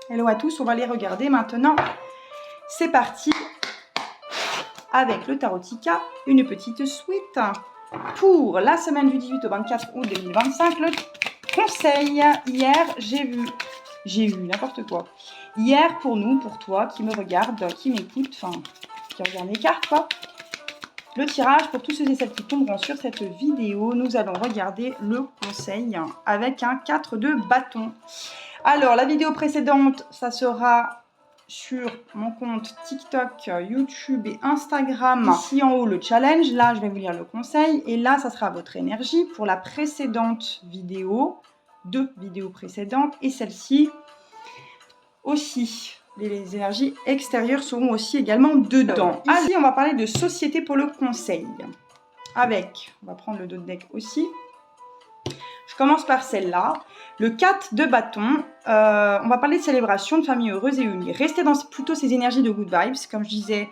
Hello à tous, on va les regarder maintenant. C'est parti avec le Tarotica, une petite suite pour la semaine du 18 au 24 août 2025. Le conseil, hier, j'ai vu n'importe quoi. Hier, pour nous, pour toi, qui me regarde, qui m'écoute, enfin, qui regarde les cartes, quoi. Le tirage, pour tous ceux et celles qui tomberont sur cette vidéo, nous allons regarder le conseil avec un 4 de bâton. Alors, la vidéo précédente, ça sera sur mon compte TikTok, YouTube et Instagram. Ici en haut, le challenge. Là, je vais vous lire le conseil. Et là, ça sera votre énergie pour la précédente vidéo, 2 vidéos précédentes et celle-ci aussi. Les énergies extérieures seront aussi également dedans. Ici, on va parler de société pour le conseil. Avec, on va prendre le dos de deck aussi. Je commence par celle-là. Le 4 de bâton. On va parler de célébration, de famille heureuse et unie. Restez dans plutôt ces énergies de good vibes, comme je disais,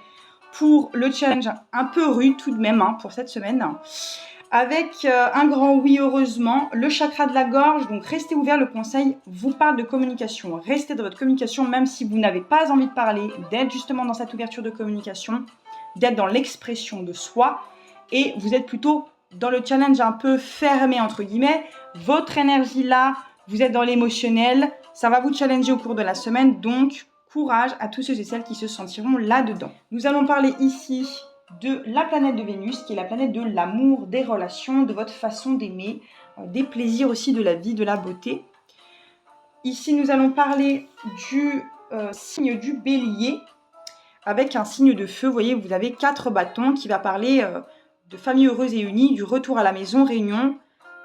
pour le challenge un peu rude tout de même, pour cette semaine. Avec un grand oui, heureusement. Le chakra de la gorge, donc restez ouvert, le conseil vous parle de communication. Restez dans votre communication, même si vous n'avez pas envie de parler, d'être justement dans cette ouverture de communication, d'être dans l'expression de soi, et vous êtes plutôt dans le challenge un peu fermé, entre guillemets. Votre énergie là, vous êtes dans l'émotionnel, ça va vous challenger au cours de la semaine, donc courage à tous ceux et celles qui se sentiront là-dedans. Nous allons parler ici de la planète de Vénus, qui est la planète de l'amour, des relations, de votre façon d'aimer, des plaisirs aussi de la vie, de la beauté. Ici, nous allons parler du signe du bélier, avec un signe de feu. Vous voyez, vous avez 4 bâtons qui va parler de famille heureuse et unie, du retour à la maison, réunion,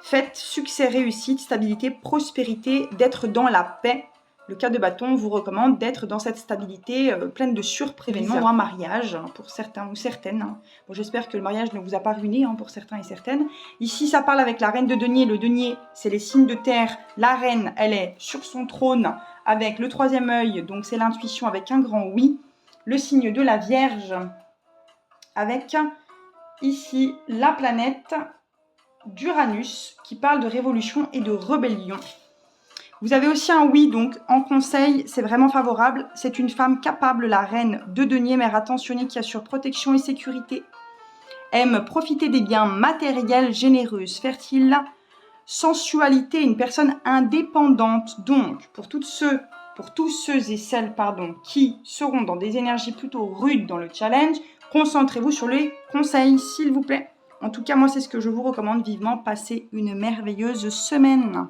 fête, succès, réussite, stabilité, prospérité, d'être dans la paix. Le 4 de bâton vous recommande d'être dans cette stabilité pleine de surprévénements ou un mariage pour certains ou certaines. Bon, j'espère que le mariage ne vous a pas ruiné pour certains et certaines. Ici, ça parle avec la reine de denier. Le denier, c'est les signes de terre. La reine, elle est sur son trône avec le 3e œil, donc c'est l'intuition avec un grand oui. Le signe de la Vierge avec ici la planète d'Uranus qui parle de révolution et de rébellion. Vous avez aussi un oui, donc en conseil, c'est vraiment favorable. C'est une femme capable, la reine de denier, mère attentionnée qui assure protection et sécurité. Aime profiter des biens matériels, généreuse, fertile, sensualité, une personne indépendante. Donc, pour tous ceux et celles qui seront dans des énergies plutôt rudes dans le challenge, concentrez-vous sur les conseils, s'il vous plaît. En tout cas, moi, c'est ce que je vous recommande vivement. Passez une merveilleuse semaine.